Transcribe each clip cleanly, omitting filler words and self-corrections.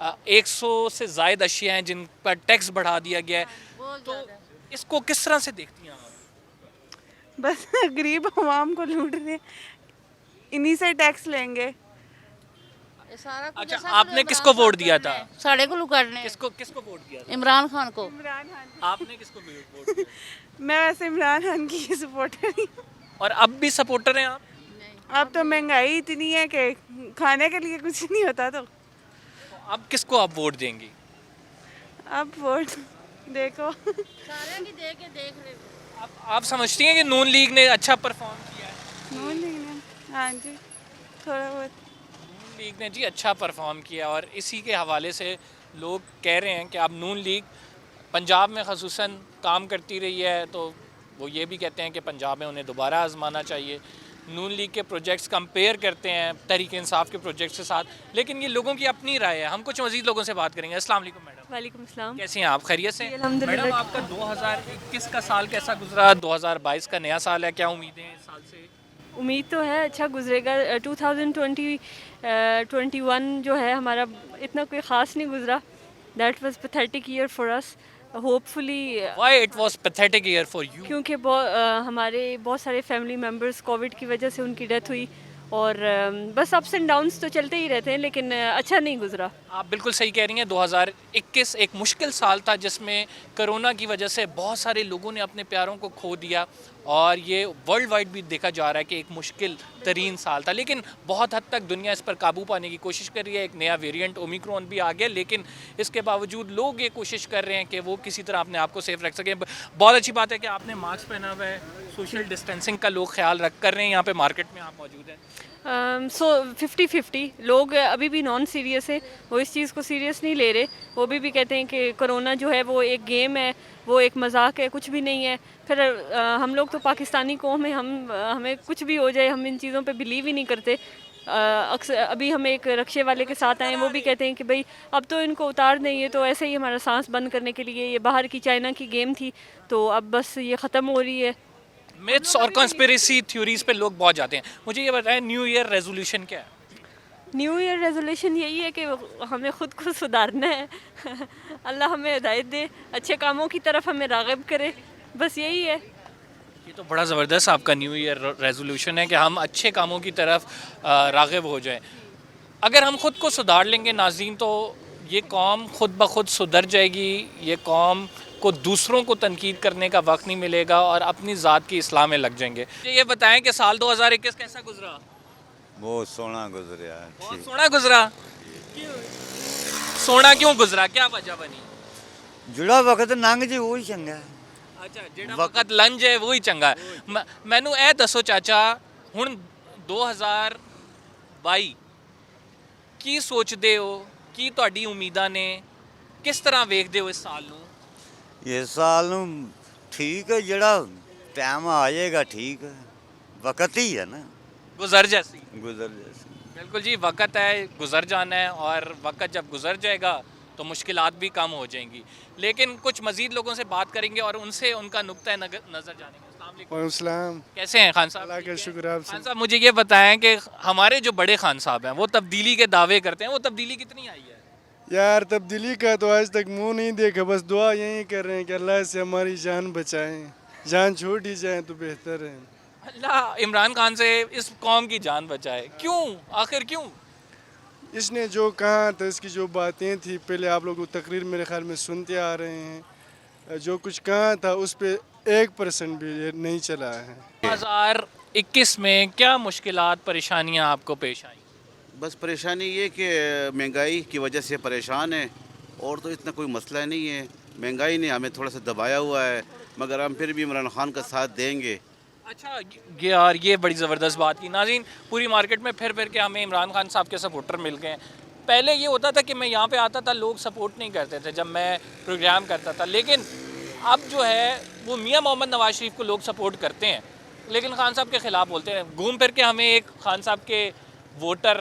100 سے زائد اشیاء ہیں جن پر ٹیکس بڑھا دیا گیا ہے, تو اس کو کس طرح سے دیکھتی ہیں آپ؟ بس غریب عوام کو لوٹ رہے ہیں, انہی سے ٹیکس لیں گے. اچھا, آپ نے کس کو ووٹ دیا تھا؟ ساڑے کو لکڑنے کس کو ووٹ دیا تھا؟ عمران خان کو. عمران خان, آپ نے کس کو ووٹ دیا؟ میں ویسے عمران خان کی سپورٹر ہی ہوں. اور اب بھی سپورٹر ہیں آپ؟ اب تو مہنگائی اتنی ہے کہ کھانے کے لیے کچھ نہیں ہوتا. تو اب کس کو آپ ووٹ دیں گی؟ اب ووٹ دیکھو. سارے کی دے کے دیکھ لے. آپ سمجھتی ہیں کہ نون لیگ نے اچھا پرفارم کیا ہے؟ نون لیگ نے, ہاں جی تھوڑا بہت. نون لیگ نے جی اچھا پرفارم کیا, اور اسی کے حوالے سے لوگ کہہ رہے ہیں کہ اب نون لیگ پنجاب میں خصوصاً کام کرتی رہی ہے, تو وہ یہ بھی کہتے ہیں کہ پنجاب میں انہیں دوبارہ آزمانا چاہیے. نون لیگ کے پروجیکٹس کمپیئر کرتے ہیں تحریک انصاف کے پروجیکٹس کے ساتھ, لیکن یہ لوگوں کی اپنی رائے ہے. ہم کچھ مزید لوگوں سے بات کریں گے. السلام علیکم میڈم. وعلیکم السلام. کیسی ہیں آپ؟ خیریت سے ہیں؟ الحمدللہ. میڈم, آپ کا 2021 کا سال کیسا گزرا؟ 2022 کا نیا سال ہے, کیا امیدیں ہیں اس سال سے؟ امید تو ہے اچھا گزرے گا. 2021 جو ہے ہمارا اتنا کوئی خاص نہیں گزرا. That was pathetic year for us. Hopefully Why it was pathetic year for you? کیونکہ ہمارے بہت سارے فیملی ممبرس کووڈ کی وجہ سے ان کی ڈیتھ ہوئی, اور بس اپس اینڈ ڈاؤنس تو چلتے ہی رہتے ہیں, لیکن اچھا نہیں گزرا. آپ بالکل صحیح کہہ رہی ہیں. 2021 ایک مشکل سال تھا جس میں کرونا کی وجہ سے بہت سارے لوگوں نے اپنے پیاروں کو کھو دیا, اور یہ ورلڈ وائڈ بھی دیکھا جا رہا ہے کہ ایک مشکل ترین سال تھا. لیکن بہت حد تک دنیا اس پر قابو پانے کی کوشش کر رہی ہے. ایک نیا ویریئنٹ اومیکرون بھی آ گیا, لیکن اس کے باوجود لوگ یہ کوشش کر رہے ہیں کہ وہ کسی طرح اپنے آپ کو سیف رکھ سکیں. بہت اچھی بات ہے کہ آپ نے ماسک پہنا ہوا ہے, سوشل ڈسٹینسنگ کا لوگ خیال رکھ کر رہے ہیں. یہاں پہ مارکیٹ میں آپ موجود ہیں. سو 50-50 لوگ ابھی بھی نان سیریس ہیں, وہ اس چیز کو سیریس نہیں لے رہے. وہ بھی کہتے ہیں کہ کرونا جو ہے وہ ایک گیم ہے, وہ ایک مذاق ہے, کچھ بھی نہیں ہے. پھر ہم لوگ تو پاکستانی قوم ہیں, ہمیں کچھ بھی ہو جائے ہم ان چیزوں پہ بلیو ہی نہیں کرتے. اکثر ابھی ہم ایک رکشے والے کے ساتھ آئے, وہ بھی کہتے ہیں کہ بھائی اب تو ان کو اتار دیں, یہ تو ایسے ہی ہمارا سانس بند کرنے کے لیے, یہ باہر کی چائنا کی گیم تھی تو اب بس یہ ختم ہو رہی ہے. میتھس اور کانسپیریسی تھیوریز پہ لوگ بہت جاتے ہیں. مجھے یہ بتائیں, نیو ایئر ریزولوشن کیا ہے؟ نیو ایئر ریزولیشن یہی ہے کہ ہمیں خود کو سدھارنا ہے. اللہ ہمیں ہدایت دے, اچھے کاموں کی طرف ہمیں راغب کرے, بس یہی ہے. یہ تو بڑا زبردست آپ کا نیو ایئر ریزولوشن ہے کہ ہم اچھے کاموں کی طرف راغب ہو جائیں. اگر ہم خود کو سدھار لیں گے ناظرین, تو یہ قوم خود بخود سدھر جائے گی. یہ قوم کو دوسروں کو تنقید کرنے کا وقت نہیں ملے گا, اور اپنی ذات کی اصلاح میں لگ جائیں گے. یہ بتائیں کہ سال 2021 کیسا گزرا؟ بہت سونا گزریا. بہت سونا گزرا. سونا کیوں گزرا, کیا وجہ بنی؟ جڑا وقت لنگ جی وہی چنگا ہے. اچھا, جہاں وقت لنج ہے وہی چنگا ہے. مینوں اے دسو چاچا, ہن 2022 کی سوچدے ہو, کی تہاڈی امیداں نے, کس طرح ویکھدے ہو اس سال نوں؟ اس سال نو ٹھیک ہے, جڑا ٹائم آ جائے گا ٹھیک ہے. وقت ہی ہے نا, گزر جیسی. گزر جیسے. بالکل جی, وقت ہے, گزر جانا ہے, اور وقت جب گزر جائے گا تو مشکلات بھی کم ہو جائیں گی. لیکن کچھ مزید لوگوں سے بات کریں گے اور ان سے ان کا نقطۂ نظر جانیں گے. السلام علیکم. وعلیکم السلام. کیسے ہیں خان صاحب؟ اللہ کا شکر. آپ خان صاحب مجھے یہ بتائیں کہ ہمارے جو بڑے خان صاحب ہیں وہ تبدیلی کے دعوے کرتے ہیں, وہ تبدیلی کتنی آئی ہے؟ یار تبدیلی کا تو آج تک منہ نہیں دیکھا, بس دعا یہی کر رہے ہیں کہ اللہ سے ہماری جان بچائیں. جان چھوٹ ہی جائیں تو بہتر ہے. اللہ عمران خان سے اس قوم کی جان بچائے. کیوں, آخر کیوں؟ اس نے جو کہا تھا, اس کی جو باتیں تھیں, پہلے آپ لوگ تقریر میرے خیال میں سنتے آ رہے ہیں, جو کچھ کہا تھا اس پہ 1% بھی نہیں چلا ہے. 2021 میں کیا مشکلات پریشانیاں آپ کو پیش آئیں؟ بس پریشانی یہ کہ مہنگائی کی وجہ سے پریشان ہے, اور تو اتنا کوئی مسئلہ نہیں ہے. مہنگائی نے ہمیں تھوڑا سا دبایا ہوا ہے, مگر ہم پھر بھی عمران خان کا ساتھ دیں گے. اچھا یار, یہ بڑی زبردست بات کی. ناظرین, پوری مارکیٹ میں پھر کے ہمیں عمران خان صاحب کے سپورٹر مل گئے ہیں. پہلے یہ ہوتا تھا کہ میں یہاں پہ آتا تھا, لوگ سپورٹ نہیں کرتے تھے جب میں پروگرام کرتا تھا, لیکن اب جو ہے وہ میاں محمد نواز شریف کو لوگ سپورٹ کرتے ہیں, لیکن خان صاحب کے خلاف بولتے ہیں. گھوم پھر کے ہمیں ایک خان صاحب کے ووٹر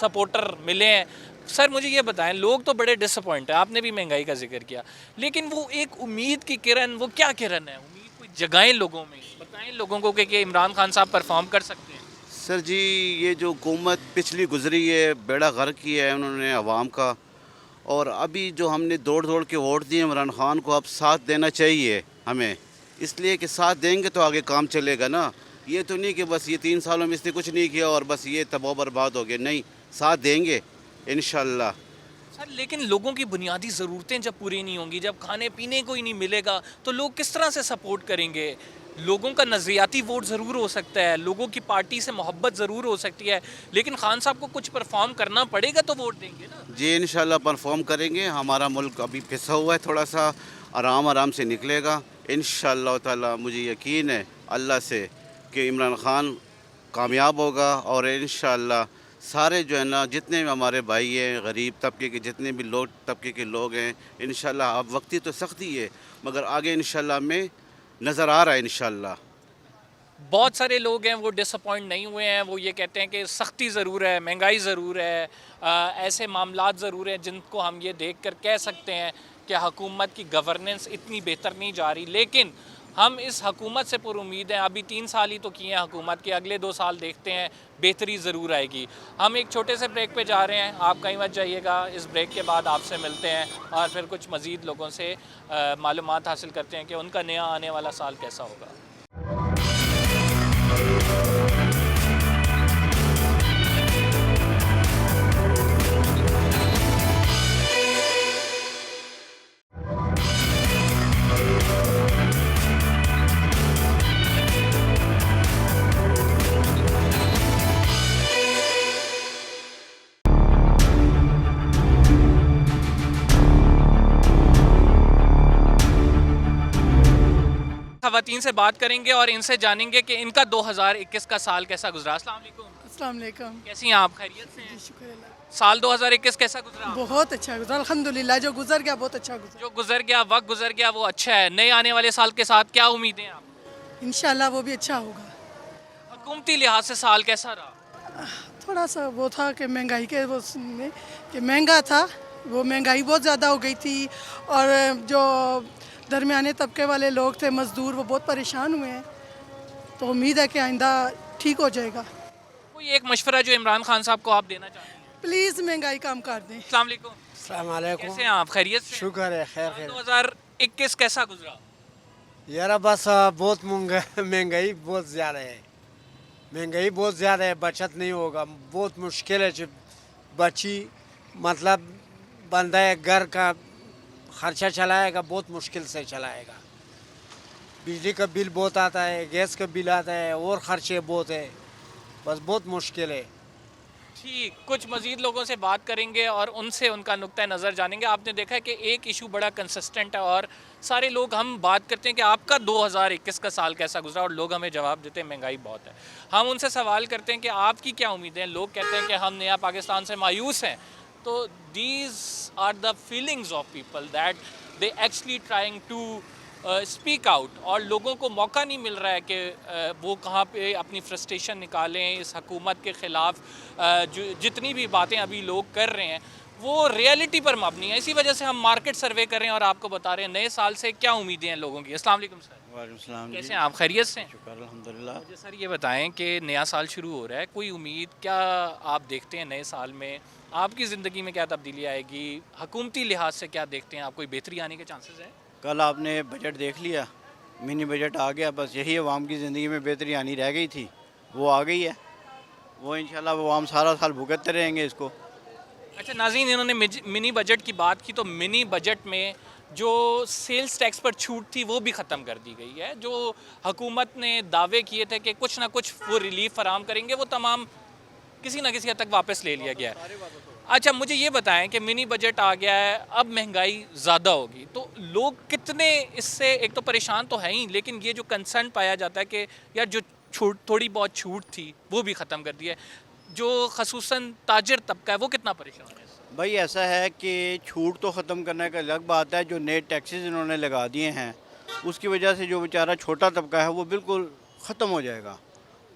سپورٹر ملے ہیں. سر مجھے یہ بتائیں, لوگ تو بڑے ڈس اپوائنٹ ہیں, آپ نے بھی مہنگائی کا ذکر کیا, لیکن وہ ایک امید کی کرن, وہ کیا کرن ہے, امید کوئی جگائیں لوگوں میں, بتائیں لوگوں کو کہ عمران خان صاحب پرفارم کر سکتے ہیں. سر جی, یہ جو حکومت پچھلی گزری ہے بیڑا غرق کی ہے انہوں نے عوام کا, اور ابھی جو ہم نے دوڑ کے ووٹ دیے عمران خان کو، اب ساتھ دینا چاہیے ہمیں، اس لیے کہ ساتھ دیں گے تو آگے کام چلے گا نا. یہ تو نہیں کہ بس یہ 3 سالوں میں اس نے کچھ نہیں کیا اور بس یہ تباہ برباد ہو گیا. نہیں، ساتھ دیں گے انشاءاللہ. سر لیکن لوگوں کی بنیادی ضرورتیں جب پوری نہیں ہوں گی، جب کھانے پینے کو ہی نہیں ملے گا تو لوگ کس طرح سے سپورٹ کریں گے؟ لوگوں کا نظریاتی ووٹ ضرور ہو سکتا ہے، لوگوں کی پارٹی سے محبت ضرور ہو سکتی ہے، لیکن خان صاحب کو کچھ پرفارم کرنا پڑے گا تو ووٹ دیں گے نا. جی انشاءاللہ پرفارم کریں گے. ہمارا ملک ابھی پھنسا ہوا ہے، تھوڑا سا آرام سے نکلے گا انشاءاللہ تعالی. مجھے یقین ہے اللہ سے کہ عمران خان کامیاب ہوگا، اور انشاءاللہ سارے جو ہے نا جتنے بھی ہمارے بھائی ہیں، غریب طبقے کے جتنے بھی طبقے کے لوگ ہیں، انشاءاللہ اب وقتی تو سختی ہے مگر آگے انشاءاللہ میں نظر آ رہا ہے انشاءاللہ. بہت سارے لوگ ہیں وہ ڈس اپوائنٹ نہیں ہوئے ہیں، وہ یہ کہتے ہیں کہ سختی ضرور ہے، مہنگائی ضرور ہے، ایسے معاملات ضرور ہیں جن کو ہم یہ دیکھ کر کہہ سکتے ہیں کہ حکومت کی گورننس اتنی بہتر نہیں جا رہی. لیکن ہم اس حکومت سے پر امید ہیں. ابھی 3 سال ہی تو کیے ہیں حکومت کے، اگلے 2 سال دیکھتے ہیں بہتری ضرور آئے گی. ہم ایک چھوٹے سے بریک پہ جا رہے ہیں، آپ کہیں مت جائیے گا. اس بریک کے بعد آپ سے ملتے ہیں اور پھر کچھ مزید لوگوں سے معلومات حاصل کرتے ہیں کہ ان کا نیا آنے والا سال کیسا ہوگا. خواتین سے بات کریں گے اور ان سے جانیں گے کہ ان کا 2021 کا سال کیسا گزرا. السلام علیکم. السلام علیکم. کیسی ہیں آپ؟ خیریت سے ہیں؟ شکر اللہ. سال 2021 کیسا گزرا؟ بہت اچھا گزرا الحمدللہ. جو گزر گیا بہت اچھا گزرا. جو گزر گیا، وقت گزر گیا، وہ اچھا ہے. نئے آنے والے سال کے ساتھ کیا امیدیں ہیں آپ؟ انشاءاللہ وہ بھی اچھا ہوگا. حکومتی لحاظ سے سال کیسا رہا؟ تھوڑا سا وہ تھا کہ مہنگائی کے وہ میں کہ مہنگا تھا، وہ مہنگائی بہت زیادہ ہو گئی تھی، اور جو درمیانے طبقے والے لوگ تھے مزدور، وہ بہت پریشان ہوئے ہیں. تو امید ہے کہ آئندہ ٹھیک ہو جائے گا. کوئی ایک مشورہ جو عمران خان صاحب کو آپ دینا چاہیں گے؟ پلیز مہنگائی کم کر دیں. السلام علیکم. السلام علیکم. کیسے ہیں آپ؟ خیریت سے؟ شکر ہے. خیر 2021 کیسا گزرا؟ یار بس بہت مہنگائی بہت زیادہ ہے. مہنگائی بہت زیادہ ہے، بچت نہیں ہوگا. بہت مشکل ہے بچی، مطلب بندہ گھر کا خرچہ چلائے گا بہت مشکل سے چلائے گا. بجلی کا بل بہت آتا ہے، گیس کا بل آتا ہے، اور خرچے بہت ہے. بس بہت مشکل ہے. ٹھیک، کچھ مزید لوگوں سے بات کریں گے اور ان سے ان کا نقطہ نظر جانیں گے. آپ نے دیکھا ہے کہ ایک ایشو بڑا کنسسٹنٹ ہے اور سارے لوگ ہم بات کرتے ہیں کہ آپ کا 2021 کا سال کیسا گزرا، اور لوگ ہمیں جواب دیتے ہیں مہنگائی بہت ہے. ہم ان سے سوال کرتے ہیں کہ آپ کی کیا امیدیں ہیں. لوگ کہتے ہیں کہ ہم نیا پاکستان سے مایوس ہیں. تو these are the feelings of people that they actually trying to speak out, اور لوگوں کو موقع نہیں مل رہا ہے کہ وہ کہاں پہ اپنی فرسٹریشن نکالیں اس حکومت کے خلاف. جتنی بھی باتیں ابھی لوگ کر رہے ہیں وہ ریئلٹی پر مبنی ہے. اسی وجہ سے ہم مارکیٹ سروے کر رہے ہیں اور آپ کو بتا رہے ہیں نئے سال سے کیا امیدیں ہیں لوگوں کی. السلام علیکم سر. وعلیکم السلام. کیسے ہیں آپ؟ خیریت سے ہیں؟ شکر الحمدللہ. مجھے سر یہ بتائیں کہ نیا سال شروع ہو رہا ہے، کوئی امید کیا آپ دیکھتے ہیں نئے سال میں؟ آپ کی زندگی میں کیا تبدیلی آئے گی؟ حکومتی لحاظ سے کیا دیکھتے ہیں آپ؟ کوئی بہتری آنے کے چانسز ہیں؟ کل آپ نے بجٹ دیکھ لیا، منی بجٹ آ گیا. بس یہی عوام کی زندگی میں بہتری آنی رہ گئی تھی، وہ آ گئی ہے. وہ انشاءاللہ عوام سارا سال بھگتتے رہیں گے اس کو. اچھا ناظرین، انہوں نے منی بجٹ کی بات کی تو منی بجٹ میں جو سیلز ٹیکس پر چھوٹ تھی وہ بھی ختم کر دی گئی ہے. جو حکومت نے دعوے کیے تھے کہ کچھ نہ کچھ وہ ریلیف فراہم کریں گے، وہ تمام کسی نہ کسی حد تک واپس لے لیا گیا ہے. اچھا مجھے یہ بتائیں کہ منی بجٹ آ گیا ہے، اب مہنگائی زیادہ ہوگی تو لوگ کتنے اس سے ایک تو پریشان تو ہیں ہی، لیکن یہ جو کنسرن پایا جاتا ہے کہ یار جو تھوڑی بہت چھوٹ تھی وہ بھی ختم کر دی ہے، جو خصوصاً تاجر طبقہ ہے وہ کتنا پریشان ہے؟ بھائی ایسا ہے کہ چھوٹ تو ختم کرنے کا الگ بات ہے. جو نئے ٹیکسز انہوں نے لگا دیے ہیں اس کی وجہ سے جو بیچارہ چھوٹا طبقہ ہے وہ بالکل ختم ہو جائے گا.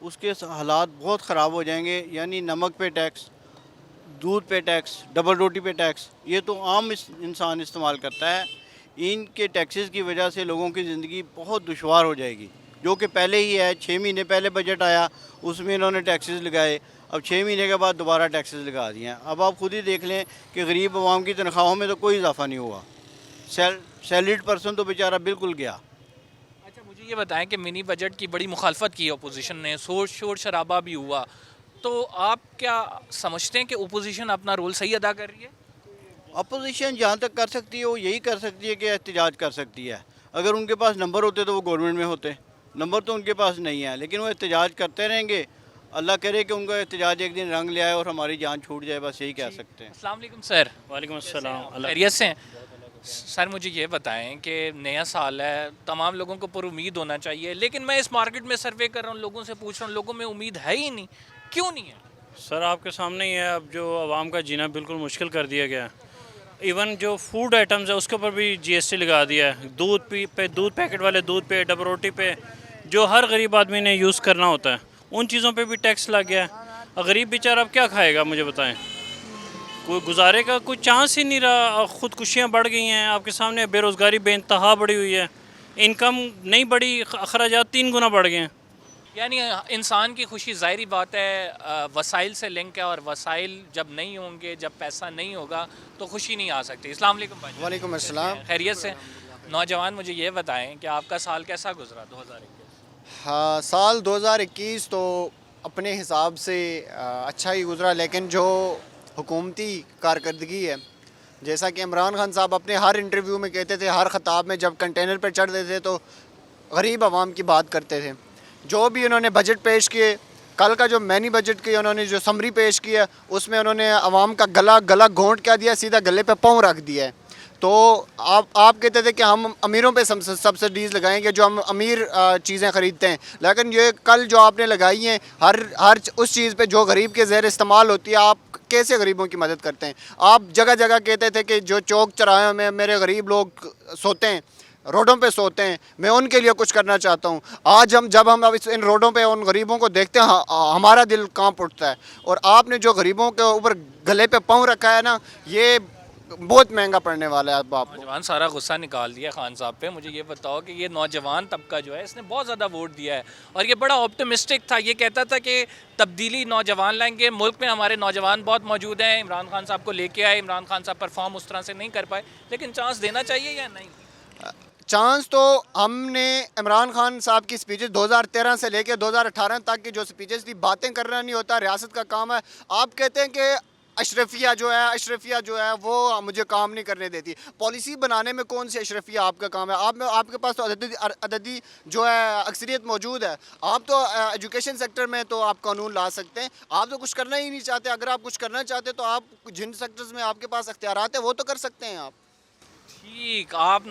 اس کے حالات بہت خراب ہو جائیں گے. یعنی نمک پہ ٹیکس، دودھ پہ ٹیکس، ڈبل روٹی پہ ٹیکس، یہ تو عام انسان استعمال کرتا ہے. ان کے ٹیکسز کی وجہ سے لوگوں کی زندگی بہت دشوار ہو جائے گی، جو کہ پہلے ہی ہے. 6 مہینے پہلے بجٹ آیا، اس میں انہوں نے ٹیکسز لگائے. اب 6 مہینے کے بعد دوبارہ ٹیکسز لگا دیے ہیں. اب آپ خود ہی دیکھ لیں کہ غریب عوام کی تنخواہوں میں تو کوئی اضافہ نہیں ہوا. سیلریڈ پرسن تو بیچارہ بالکل گیا. اچھا مجھے یہ بتائیں کہ منی بجٹ کی بڑی مخالفت کی اپوزیشن نے, شور شرابہ بھی ہوا, تو آپ کیا سمجھتے ہیں کہ اپوزیشن اپنا رول صحیح ادا کر رہی ہے؟ اپوزیشن جہاں تک کر سکتی ہے وہ یہی کر سکتی ہے کہ احتجاج کر سکتی ہے. اگر ان کے پاس نمبر ہوتے تو وہ گورنمنٹ میں ہوتے. نمبر تو ان کے پاس نہیں ہے, لیکن وہ احتجاج کرتے رہیں گے. اللہ کرے کہ ان کا احتجاج ایک دن رنگ لے آئے اور ہماری جان چھوٹ جائے, بس یہی کہہ سکتے ہیں. السلام علیکم سر. وعلیکم السلام. خیریت سے ہیں سر؟ مجھے یہ بتائیں کہ نیا سال ہے, تمام لوگوں کو پر امید ہونا چاہیے, لیکن میں اس مارکیٹ میں سروے کر رہا ہوں, لوگوں سے پوچھ رہا ہوں, لوگوں میں امید ہے ہی نہیں. کیوں نہیں ہے سر؟ آپ کے سامنے ہی ہے, اب جو عوام کا جینا بالکل مشکل کر دیا گیا ہے. ایون جو فوڈ آئٹمز ہے اس کے اوپر بھی GST لگا دیا ہے. دودھ پیکٹ والے دودھ پہ, ڈبل روٹی پہ, جو ہر غریب آدمی نے یوز کرنا ہوتا ہے, ان چیزوں پہ بھی ٹیکس لگ گیا ہے. غریب بیچارہ اب کیا کھائے گا مجھے بتائیں؟ کوئی گزارے کا کوئی چانس ہی نہیں رہا. خودکشیاں بڑھ گئی ہیں آپ کے سامنے, بے روزگاری بے انتہا بڑھی ہوئی ہے, انکم نہیں بڑھی, اخراجات 3 گنا بڑھ گئے ہیں. یعنی انسان کی خوشی ظاہری بات ہے وسائل سے لنک ہے, اور وسائل جب نہیں ہوں گے, جب پیسہ نہیں ہوگا تو خوشی نہیں آ سکتی. السلام علیکم بھائی. وعلیکم السلام. خیریت سے؟ نوجوان مجھے یہ بتائیں کہ آپ کا سال کیسا گزرا 2021؟ ہاں, سال 2021 تو اپنے حساب سے اچھا ہی گزرا, لیکن جو حکومتی کارکردگی ہے, جیسا کہ عمران خان صاحب اپنے ہر انٹرویو میں کہتے تھے, ہر خطاب میں جب کنٹینر پہ چڑھتے تھے تو غریب عوام کی بات کرتے تھے. جو بھی انہوں نے بجٹ پیش کیے, کل کا جو مینی بجٹ کی انہوں نے جو سمری پیش کیا, اس میں انہوں نے عوام کا گلا گھونٹ کیا دیا, سیدھا گلے پہ پاؤں رکھ دیا ہے. تو آپ کہتے تھے کہ ہم امیروں پہ سبسڈیز لگائیں گے جو ہم امیر چیزیں خریدتے ہیں, لیکن یہ کل جو آپ نے لگائی ہیں ہر اس چیز پہ جو غریب کے زیر استعمال ہوتی ہے, آپ کیسے غریبوں کی مدد کرتے ہیں؟ آپ جگہ جگہ کہتے تھے کہ جو چوک چوراہوں میں میرے غریب لوگ سوتے ہیں, روڈوں پہ سوتے ہیں, میں ان کے لیے کچھ کرنا چاہتا ہوں. آج جب ہم ان روڈوں پہ ان غریبوں کو دیکھتے ہیں, ہمارا دل کانپ اٹھتا ہے. اور آپ نے جو غریبوں کے اوپر گلے پہ پاؤں رکھا ہے نا, یہ بہت مہنگا پڑنے والا ہے. آپ نوجوان سارا غصہ نکال دیا خان صاحب پہ. مجھے یہ بتاؤ کہ یہ نوجوان طبقہ جو ہے اس نے بہت زیادہ ووٹ دیا ہے, اور یہ بڑا آپٹمسٹک تھا, یہ کہتا تھا کہ تبدیلی نوجوان لائیں گے. ملک میں ہمارے نوجوان بہت موجود ہیں, عمران خان صاحب کو لے کے آئے, عمران خان صاحب پرفارم اس طرح سے نہیں کر پائے, لیکن چانس دینا چاہیے یا نہیں؟ چانس تو ہم نے عمران خان صاحب کی سپیچز 2013 سے لے کے 2018 تک کی جو سپیچز تھی, باتیں کرنا نہیں ہوتا, ریاست کا کام ہے. آپ کہتے ہیں کہ اشرفیہ جو ہے وہ مجھے کام نہیں کرنے دیتی. پالیسی بنانے میں کون سی اشرفیہ آپ کا کام ہے؟ آپ کے پاس تو عددی جو ہے اکثریت موجود ہے. آپ تو ایجوکیشن سیکٹر میں تو آپ قانون لا سکتے ہیں, آپ تو کچھ کرنا ہی نہیں چاہتے. اگر آپ کچھ کرنا چاہتے تو آپ جن سیکٹرز میں آپ کے پاس اختیارات ہیں وہ تو کر سکتے ہیں. آپ ٹھیک, آپ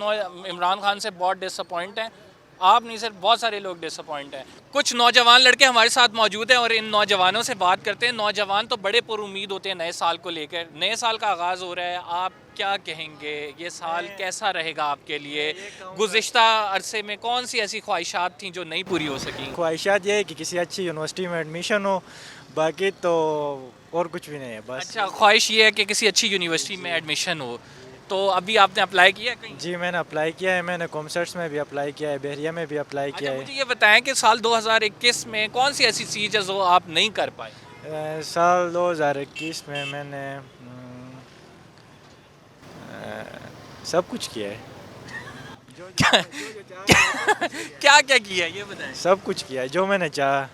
عمران خان سے بہت ڈس اپوائنٹ ہیں. آپ نہیں صرف بہت سارے لوگ ڈس اپوائنٹ ہیں. کچھ نوجوان لڑکے ہمارے ساتھ موجود ہیں اور ان نوجوانوں سے بات کرتے ہیں. نوجوان تو بڑے پر امید ہوتے ہیں نئے سال کو لے کر. نئے سال کا آغاز ہو رہا ہے, آپ کیا کہیں گے؟ یہ سال کیسا رہے گا آپ کے لیے؟ گزشتہ عرصے میں کون سی ایسی خواہشات تھیں جو نہیں پوری ہو سکیں؟ خواہشات یہ ہے کہ کسی اچھی یونیورسٹی میں ایڈمیشن ہو, باقی تو اور کچھ بھی نہیں ہے بس. اچھا, خواہش یہ ہے کہ کسی اچھی یونیورسٹی میں ایڈمیشن ہو. تو ابھی آپ نے اپلائی کیا ہے کہیں؟ جی میں نے اپلائی کیا ہے, میں نے کامسرٹس میں بھی اپلائی کیا ہے, بحریہ میں بھی اپلائی کیا ہے. مجھے یہ بتائیں کہ سال 2021 میں کون سی ایسی چیز ہے جو آپ نہیں کر پائے؟ سال 2021 میں میں نے سب کچھ کیا ہے. کیا کیا کیا ہے یہ بتائیں. سب کچھ کیا ہے جو میں نے چاہا.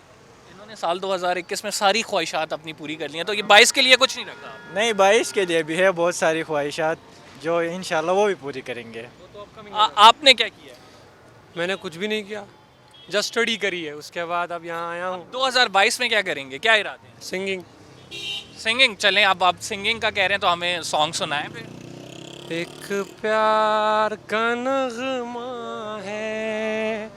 انہوں نے سال 2021 میں ساری خواہشات اپنی پوری کر لی ہیں, تو یہ 22 کے لیے کچھ نہیں رکھا؟ نہیں, 22 کے لیے بھی ہے بہت ساری خواہشات جو انشاءاللہ وہ بھی پوری کریں گے. آپ نے کیا کیا؟ میں نے کچھ بھی نہیں کیا, جسٹ اسٹڈی کری ہے, اس کے بعد اب یہاں آیا ہوں. 2022 میں کیا کریں گے, کیا ارادے ہیں؟ سنگنگ. چلیں اب آپ سنگنگ کا کہہ رہے ہیں تو ہمیں سانگ سنائیں پھر. ایک پیار کا نغمہ ہے,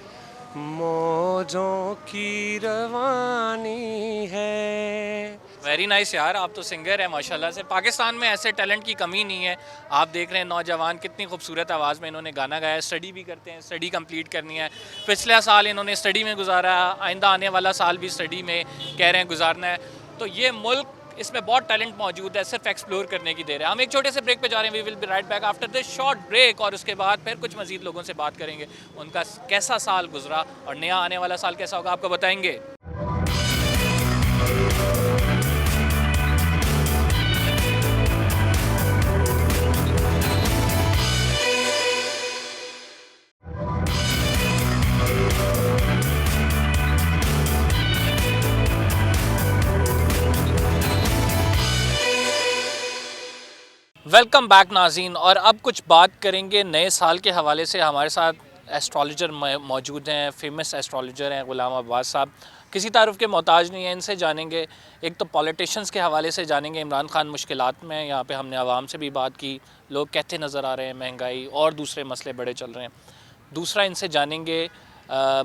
موجوں کی روانی ہے. ویری نائس یار, آپ تو سنگر ہیں ماشاءاللہ سے. پاکستان میں ایسے ٹیلنٹ کی کمی نہیں ہے. آپ دیکھ رہے ہیں نوجوان کتنی خوبصورت آواز میں انہوں نے گانا گایا ہے. اسٹڈی بھی کرتے ہیں, اسٹڈی کمپلیٹ کرنی ہے. پچھلا سال انہوں نے اسٹڈی میں گزارا, آئندہ آنے والا سال بھی اسٹڈی میں کہہ رہے ہیں گزارنا ہے. تو یہ ملک, اس میں بہت ٹیلنٹ موجود ہے, صرف ایکسپلور کرنے کی دیر ہے. ہم ایک چھوٹے سے بریک پہ جا رہے ہیں. We will be right back after this short break, اور اس کے بعد پھر کچھ مزید لوگوں سے بات کریں گے, ان کا کیسا سال گزرا اور نیا آنے والا سال کیسا ہوگا آپ کو بتائیں گے. ویلکم بیک ناظرین، اور اب کچھ بات کریں گے نئے سال کے حوالے سے. ہمارے ساتھ ایسٹرالوجر موجود ہیں، فیمس ایسٹرالوجر ہیں غلام عباس صاحب. کسی تعارف کے محتاج نہیں ہیں، ان سے جانیں گے. ایک تو پولیٹیشنز کے حوالے سے جانیں گے، عمران خان مشکلات میں. یہاں پہ ہم نے عوام سے بھی بات کی، لوگ کہتے نظر آ رہے ہیں مہنگائی اور دوسرے مسئلے بڑے چل رہے ہیں. دوسرا ان سے جانیں گے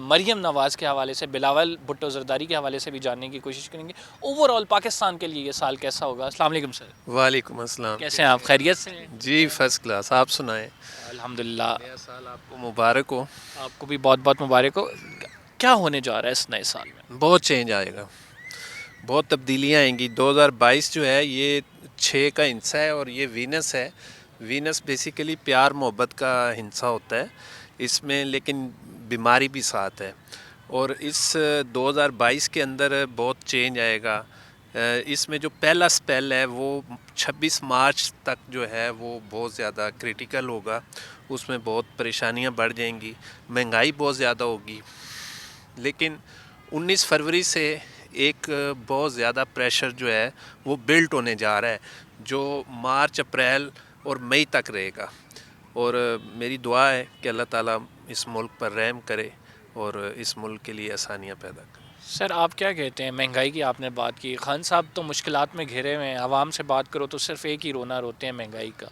مریم نواز کے حوالے سے، بلاول بھٹو زرداری کے حوالے سے بھی جاننے کی کوشش کریں گے. اوور آل پاکستان کے لیے یہ سال کیسا ہوگا؟ السلام علیکم سر. وعلیکم السلام. کیسے ہیں آپ؟ خیریت سے ہیں؟ جی فرسٹ کلاس. آپ سنائیں؟ الحمدللہ. نیا سال آپ کو مبارک ہو. آپ کو بھی بہت بہت مبارک ہو. کیا ہونے جا رہا ہے اس نئے سال میں؟ بہت چینج آئے گا، بہت تبدیلیاں آئیں گی. 2022 جو ہے یہ 6 کا ہندسہ ہے اور یہ وینس ہے. وینس بیسیکلی پیار محبت کا ہندسہ ہوتا ہے اس میں، لیکن بیماری بھی ساتھ ہے. اور اس 2022 کے اندر بہت چینج آئے گا. اس میں جو پہلا سپیل ہے وہ 26 مارچ تک جو ہے وہ بہت زیادہ کریٹیکل ہوگا. اس میں بہت پریشانیاں بڑھ جائیں گی، مہنگائی بہت زیادہ ہوگی. لیکن 19 فروری سے ایک بہت زیادہ پریشر جو ہے وہ بلٹ ہونے جا رہا ہے، جو مارچ اپریل اور مئی تک رہے گا. اور میری دعا ہے کہ اللہ تعالیٰ اس ملک پر رحم کرے اور اس ملک کے لیے آسانیاں پیدا کرے. سر آپ کیا کہتے ہیں؟ مہنگائی کی آپ نے بات کی، خان صاحب تو مشکلات میں گھرے ہوئے ہیں. عوام سے بات کرو تو صرف ایک ہی رونا روتے ہیں مہنگائی کا.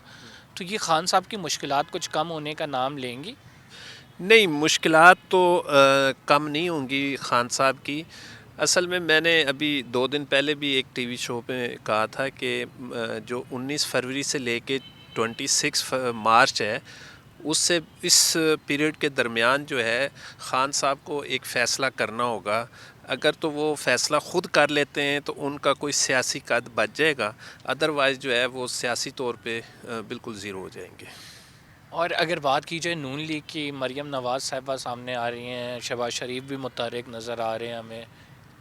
تو یہ خان صاحب کی مشکلات کچھ کم ہونے کا نام لیں گی؟ نہیں، مشکلات تو کم نہیں ہوں گی خان صاحب کی. اصل میں نے ابھی 2 دن پہلے بھی ایک ٹی وی شو پہ کہا تھا کہ جو 19 فروری سے لے کے 26 مارچ ہے، اس سے اس پیریڈ کے درمیان جو ہے خان صاحب کو ایک فیصلہ کرنا ہوگا. اگر تو وہ فیصلہ خود کر لیتے ہیں تو ان کا کوئی سیاسی قد بچ جائے گا، ادروائز جو ہے وہ سیاسی طور پہ بالکل زیرو ہو جائیں گے. اور اگر بات کی جائے نون لیگ کی، مریم نواز صاحبہ سامنے آ رہی ہیں، شہباز شریف بھی متحرک نظر آ رہے ہیں. ہمیں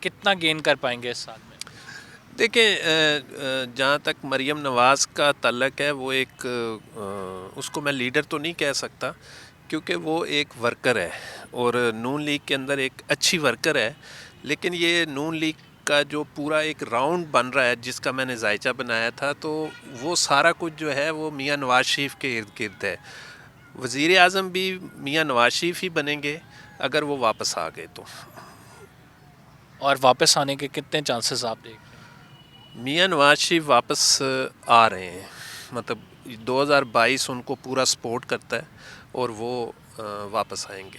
کتنا گین کر پائیں گے اس سال میں؟ دیکھیں، جہاں تک مریم نواز کا تعلق ہے، وہ ایک اس کو میں لیڈر تو نہیں کہہ سکتا کیونکہ وہ ایک ورکر ہے اور نون لیگ کے اندر ایک اچھی ورکر ہے. لیکن یہ نون لیگ کا جو پورا ایک راؤنڈ بن رہا ہے جس کا میں نے ذائچہ بنایا تھا، تو وہ سارا کچھ جو ہے وہ میاں نواز شریف کے ارد گرد ہے. وزیر اعظم بھی میاں نواز شریف ہی بنیں گے اگر وہ واپس آ گئے تو. اور واپس آنے کے کتنے چانسز آپ دیکھ رہے ہیں؟ میاں نواز شریف واپس آ رہے ہیں، مطلب 2022 ان کو پورا سپورٹ کرتا ہے اور وہ واپس آئیں گے.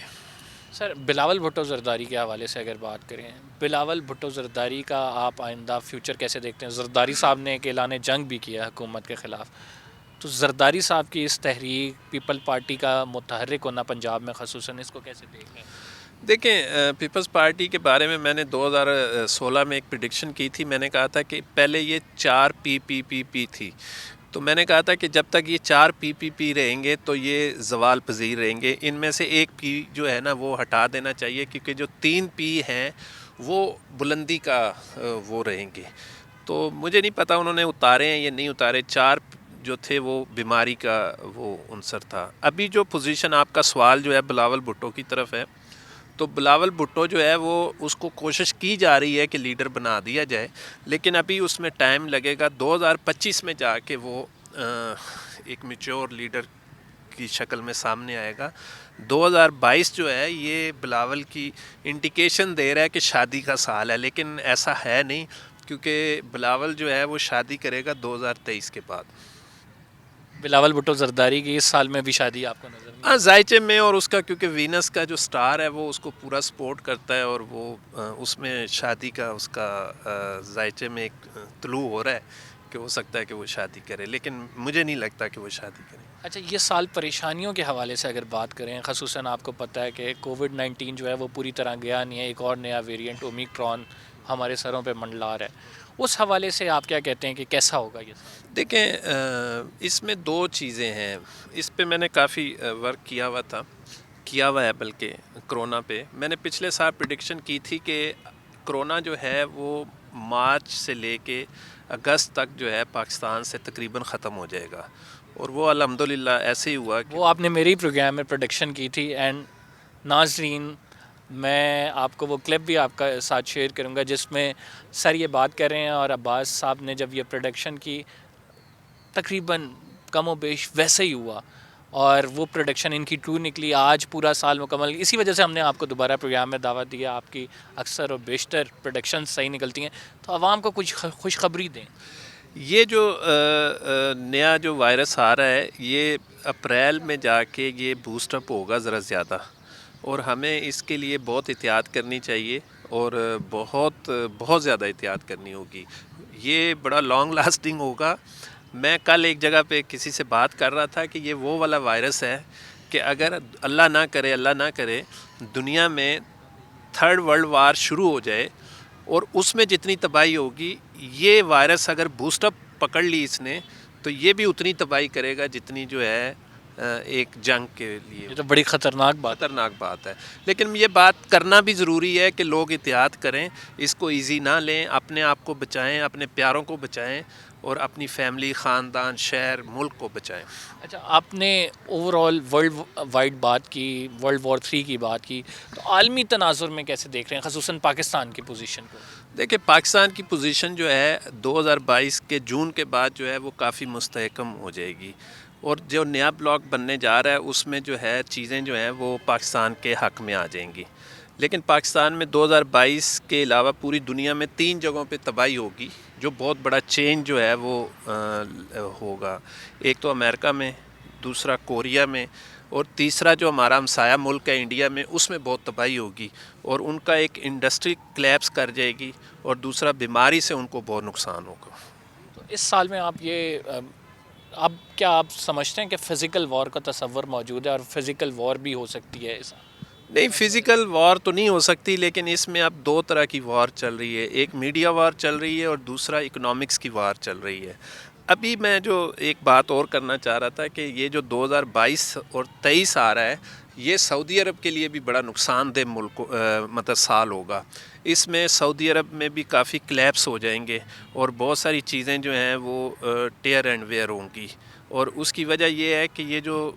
سر بلاول بھٹو زرداری کے حوالے سے اگر بات کریں، بلاول بھٹو زرداری کا آپ آئندہ فیوچر کیسے دیکھتے ہیں؟ زرداری صاحب نے ایک اعلان جنگ بھی کیا حکومت کے خلاف. تو زرداری صاحب کی اس تحریک پیپل پارٹی کا متحرک ہونا پنجاب میں خصوصاً، اس کو کیسے دیکھ رہے ہیں؟ دیکھیں، پیپلز پارٹی کے بارے میں نے 2016 میں ایک پریڈکشن کی تھی. میں نے کہا تھا کہ پہلے یہ 4 پی تھی، تو میں نے کہا تھا کہ جب تک یہ 4 پی رہیں گے تو یہ زوال پذیر رہیں گے. ان میں سے ایک پی جو ہے نا وہ ہٹا دینا چاہیے، کیونکہ جو 3 پی ہیں وہ بلندی کا وہ رہیں گے. تو مجھے نہیں پتہ انہوں نے اتارے ہیں یا نہیں اتارے. 4 جو تھے وہ بیماری کا وہ عنصر تھا. ابھی جو پوزیشن آپ کا سوال جو ہے بلاول بھٹو کی طرف ہے، تو بلاول بھٹو جو ہے وہ اس کو کوشش کی جا رہی ہے کہ لیڈر بنا دیا جائے، لیکن ابھی اس میں ٹائم لگے گا. 2025 میں جا کے وہ ایک میچور لیڈر کی شکل میں سامنے آئے گا. 2022 جو ہے یہ بلاول کی انڈیکیشن دے رہا ہے کہ شادی کا سال ہے، لیکن ایسا ہے نہیں، کیونکہ بلاول جو ہے وہ شادی کرے گا 2023 کے بعد. بلاول بھٹو زرداری کی اس سال میں بھی شادی آپ کو نظر نہیں؟ ہاں، ذائچے میں، اور اس کا کیونکہ وینس کا جو سٹار ہے وہ اس کو پورا سپورٹ کرتا ہے اور وہ اس میں شادی کا اس کا ذائچے میں ایک طلوع ہو رہا ہے کہ ہو سکتا ہے کہ وہ شادی کرے، لیکن مجھے نہیں لگتا کہ وہ شادی کرے. اچھا، یہ سال پریشانیوں کے حوالے سے اگر بات کریں، خصوصاً آپ کو پتہ ہے کہ کووڈ-19 جو ہے وہ پوری طرح گیا نہیں ہے. ایک اور نیا ویریئنٹ اومیکرون ہمارے سروں پہ منڈلا رہا ہے. اس حوالے سے آپ کیا کہتے ہیں کہ کیسا ہوگا یہ سال؟ دیکھیں، اس میں 2 چیزیں ہیں. اس پہ میں نے کافی ورک کیا ہوا ہے بلکہ کرونا پہ. میں نے پچھلے سال پریڈکشن کی تھی کہ کرونا جو ہے وہ مارچ سے لے کے اگست تک جو ہے پاکستان سے تقریباً ختم ہو جائے گا، اور وہ الحمدللہ ایسے ہی ہوا. وہ آپ نے میری پروگرام میں پروڈکشن کی تھی. اینڈ ناظرین، میں آپ کو وہ کلپ بھی آپ کا ساتھ شیئر کروں گا جس میں سر یہ بات کر رہے ہیں، اور عباس صاحب نے جب یہ پروڈکشن کی تقریباً کم و بیش ویسے ہی ہوا اور وہ پروڈکشن ان کی ٹرو نکلی. آج پورا سال مکمل, اسی وجہ سے ہم نے آپ کو دوبارہ پروگرام میں دعوت دیا. آپ کی اکثر و بیشتر پروڈکشن صحیح نکلتی ہیں, تو عوام کو کچھ خوشخبری دیں. یہ جو نیا جو وائرس آ رہا ہے یہ اپریل میں جا کے یہ بوسٹ اپ ہوگا ذرا زیادہ, اور ہمیں اس کے لیے بہت احتیاط کرنی چاہیے اور بہت زیادہ احتیاط کرنی ہوگی. یہ بڑا لانگ لاسٹنگ ہوگا. میں کل ایک جگہ پہ کسی سے بات کر رہا تھا کہ یہ وہ والا وائرس ہے کہ اگر اللہ نہ کرے دنیا میں تھرڈ ورلڈ وار شروع ہو جائے اور اس میں جتنی تباہی ہوگی, یہ وائرس اگر بوسٹ اپ پکڑ لی اس نے تو یہ بھی اتنی تباہی کرے گا جتنی جو ہے ایک جنگ کے لیے. یہ تو بڑی خطرناک بات ہے. لیکن یہ بات کرنا بھی ضروری ہے کہ لوگ احتیاط کریں, اس کو ایزی نہ لیں, اپنے آپ کو بچائیں, اپنے پیاروں کو بچائیں اور اپنی فیملی, خاندان, شہر, ملک کو بچائیں. اچھا, آپ نے اوور آل ورلڈ وائڈ بات کی, ورلڈ وار 3 کی بات کی, تو عالمی تناظر میں کیسے دیکھ رہے ہیں خصوصاً پاکستان کی پوزیشن کو؟ دیکھیں, پاکستان کی پوزیشن جو ہے 2022 کے جون کے بعد جو ہے وہ کافی مستحکم ہو جائے گی, اور جو نیا بلاک بننے جا رہا ہے اس میں جو ہے چیزیں جو ہیں وہ پاکستان کے حق میں آ جائیں گی. لیکن پاکستان میں 2022 کے علاوہ پوری دنیا میں 3 جگہوں پہ تباہی ہوگی, جو بہت بڑا چینج جو ہے وہ ہوگا. ایک تو امریکہ میں, دوسرا کوریا میں, اور تیسرا جو ہمارا ہمسایہ ملک ہے انڈیا میں, اس میں بہت تباہی ہوگی اور ان کا ایک انڈسٹری کلیپس کر جائے گی, اور دوسرا بیماری سے ان کو بہت نقصان ہوگا. تو اس سال میں آپ کیا آپ سمجھتے ہیں کہ فزیکل وار کا تصور موجود ہے اور فزیکل وار بھی ہو سکتی ہے؟ نہیں, فزیکل وار تو نہیں ہو سکتی, لیکن اس میں اب 2 طرح کی وار چل رہی ہے. ایک میڈیا وار چل رہی ہے اور دوسرا اکنامکس کی وار چل رہی ہے. ابھی میں جو ایک بات اور کرنا چاہ رہا تھا کہ یہ جو 2022 اور 23 آ رہا ہے, یہ سعودی عرب کے لیے بھی بڑا نقصان دہ مطلب سال ہوگا. اس میں سعودی عرب میں بھی کافی کلیپس ہو جائیں گے اور بہت ساری چیزیں جو ہیں وہ ٹیئر اینڈ ویئر ہوں گی, اور اس کی وجہ یہ ہے کہ یہ جو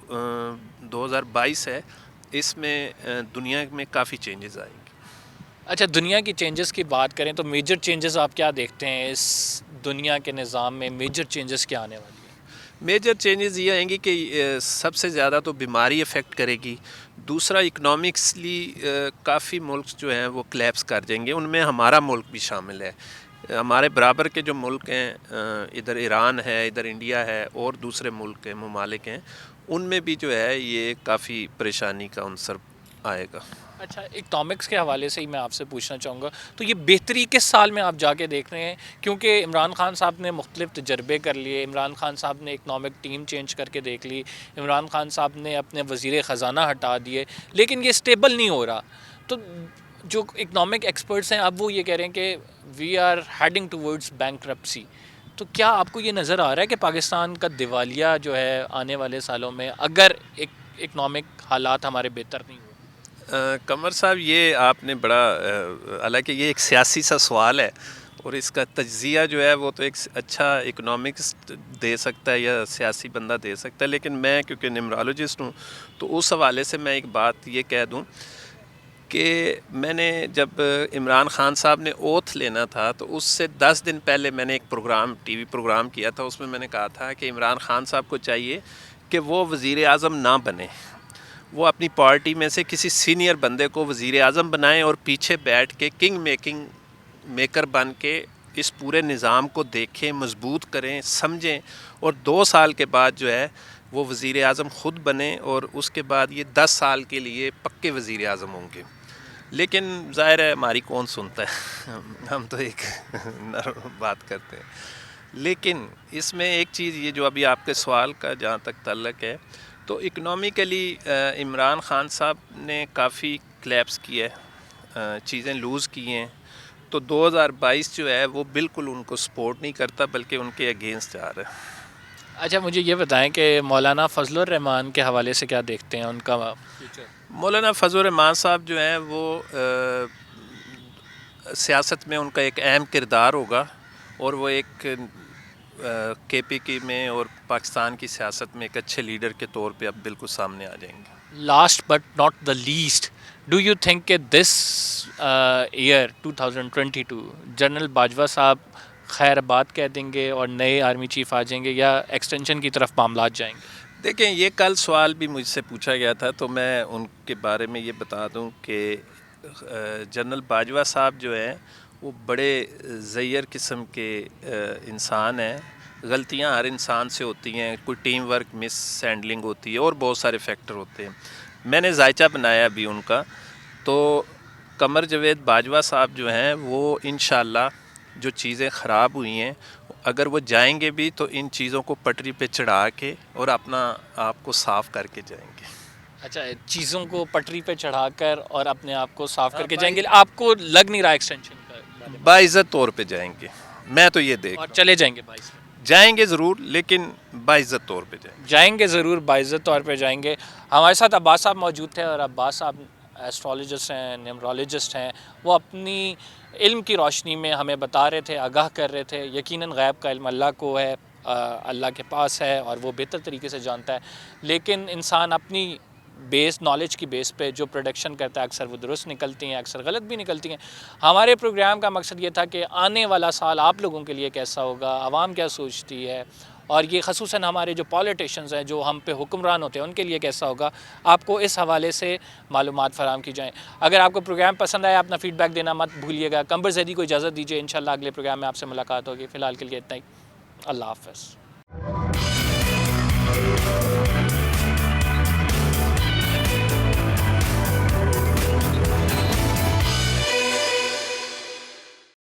2022 ہے اس میں دنیا میں کافی چینجز آئیں گے. اچھا, دنیا کی چینجز کی بات کریں تو میجر چینجز آپ کیا دیکھتے ہیں اس دنیا کے نظام میں؟ میجر چینجز کیا آنے والی ہیں؟ میجر چینجز یہ آئیں گی کہ سب سے زیادہ تو بیماری افیکٹ کرے گی. دوسرا, اکنامکسلی کافی ملک جو ہیں وہ کلیپس کر جائیں گے, ان میں ہمارا ملک بھی شامل ہے. ہمارے برابر کے جو ملک ہیں, ادھر ایران ہے, ادھر انڈیا ہے, اور دوسرے ملک ہیں, ممالک ہیں, ان میں بھی جو ہے یہ کافی پریشانی کا عنصر آئے گا. اچھا, اکنامکس کے حوالے سے ہی میں آپ سے پوچھنا چاہوں گا, تو یہ بہتری کس سال میں آپ جا کے دیکھ رہے ہیں؟ کیونکہ عمران خان صاحب نے مختلف تجربے کر لیے, عمران خان صاحب نے اکنامک ٹیم چینج کر کے دیکھ لی, عمران خان صاحب نے اپنے وزیر خزانہ ہٹا دیے, لیکن یہ سٹیبل نہیں ہو رہا. تو جو اکنامک ایکسپرٹس ہیں اب وہ یہ کہہ رہے ہیں کہ we are heading towards bankruptcy. تو کیا آپ کو یہ نظر آ رہا ہے کہ پاکستان کا دیوالیہ جو ہے آنے والے سالوں میں, اگر اکنامک حالات ہمارے بہتر نہیں ہوئے؟ قمر صاحب, یہ آپ نے بڑا, حالانکہ یہ ایک سیاسی سا سوال ہے اور اس کا تجزیہ جو ہے وہ تو ایک اچھا اکنامکس دے سکتا ہے یا سیاسی بندہ دے سکتا ہے, لیکن میں کیونکہ نیمرالوجسٹ ہوں تو اس حوالے سے میں ایک بات یہ کہہ دوں کہ میں نے جب عمران خان صاحب نے اوتھ لینا تھا تو اس سے 10 دن پہلے میں نے ایک پروگرام, ٹی وی پروگرام کیا تھا, اس میں میں نے کہا تھا کہ عمران خان صاحب کو چاہیے کہ وہ وزیر اعظم نہ بنے, وہ اپنی پارٹی میں سے کسی سینئر بندے کو وزیر اعظم بنائیں اور پیچھے بیٹھ کے کنگ میکر بن کے اس پورے نظام کو دیکھیں, مضبوط کریں, سمجھیں, اور 2 سال کے بعد جو ہے وہ وزیر اعظم خود بنے, اور اس کے بعد یہ 10 سال کے لیے پکے وزیر اعظم ہوں گے. لیکن ظاہر ہے ہماری کون سنتا ہے, ہم تو ایک نرم بات کرتے ہیں. لیکن اس میں ایک چیز یہ جو ابھی آپ کے سوال کا جہاں تک تعلق ہے, تو اکنامیکلی عمران خان صاحب نے کافی کلیپس کی ہے, چیزیں لوز کی ہیں, تو 2022 جو ہے وہ بالکل ان کو سپورٹ نہیں کرتا بلکہ ان کے اگینسٹ جا رہا ہے. اچھا, مجھے یہ بتائیں کہ مولانا فضل الرحمان کے حوالے سے کیا دیکھتے ہیں ان کا فیوچر؟ مولانا فضل الرحمان صاحب جو ہیں وہ سیاست میں ان کا ایک اہم کردار ہوگا, اور وہ ایک کے پی کی میں اور پاکستان کی سیاست میں ایک اچھے لیڈر کے طور پہ اب بالکل سامنے آ جائیں گے. Last but not the least, do you think کہ دس ایئر 2022 جنرل باجوہ صاحب خیر بات کہہ دیں گے اور نئے آرمی چیف آ جائیں گے یا ایکسٹینشن کی طرف معاملات جائیں گے؟ دیکھیں یہ کل سوال بھی مجھ سے پوچھا گیا تھا تو میں ان کے بارے میں یہ بتا دوں کہ جنرل باجوہ صاحب جو ہیں وہ بڑے زیر قسم کے انسان ہیں. غلطیاں ہر انسان سے ہوتی ہیں, کوئی ٹیم ورک مس ہینڈلنگ ہوتی ہے اور بہت سارے فیکٹر ہوتے ہیں. میں نے ذائچہ بنایا بھی ان کا, تو قمر جاوید باجوہ صاحب جو ہیں وہ انشاءاللہ جو چیزیں خراب ہوئی ہیں اگر وہ جائیں گے بھی تو ان چیزوں کو پٹری پہ چڑھا کے اور اپنا آپ کو صاف کر کے جائیں گے. اچھا, چیزوں کو پٹری پہ چڑھا کر اور اپنے آپ کو صاف کر کے جائیں گے. آپ کو لگ نہیں رہا ایکسٹینشن کا؟ باعزت طور پہ جائیں گے, میں تو یہ دیکھ اور چلے جائیں گے. جائیں گے ضرور لیکن باعزت طور پہ جائیں گے ضرور, باعزت طور پہ جائیں گے. ہمارے ساتھ عباس صاحب موجود تھے اور عباس صاحب ایسٹرولوجسٹ ہیں, نیمرولوجسٹ ہیں. وہ اپنی علم کی روشنی میں ہمیں بتا رہے تھے, آگاہ کر رہے تھے. یقیناً غیب کا علم اللہ کو ہے, اللہ کے پاس ہے اور وہ بہتر طریقے سے جانتا ہے, لیکن انسان اپنی بیس نالج کی بیس پہ جو پروڈکشن کرتا ہے اکثر وہ درست نکلتی ہیں, اکثر غلط بھی نکلتی ہیں. ہمارے پروگرام کا مقصد یہ تھا کہ آنے والا سال آپ لوگوں کے لیے کیسا ہوگا, عوام کیا سوچتی ہے, اور یہ خصوصاً ہمارے جو پولیٹیشنز ہیں جو ہم پہ حکمران ہوتے ہیں ان کے لیے کیسا ہوگا, آپ کو اس حوالے سے معلومات فراہم کی جائیں. اگر آپ کو پروگرام پسند آیا اپنا فیڈ بیک دینا مت بھولیے گا. قمر زیدی کو اجازت دیجیے, انشاءاللہ اگلے پروگرام میں آپ سے ملاقات ہوگی. فی الحال کے لیے اتنا ہی. اللہ حافظ.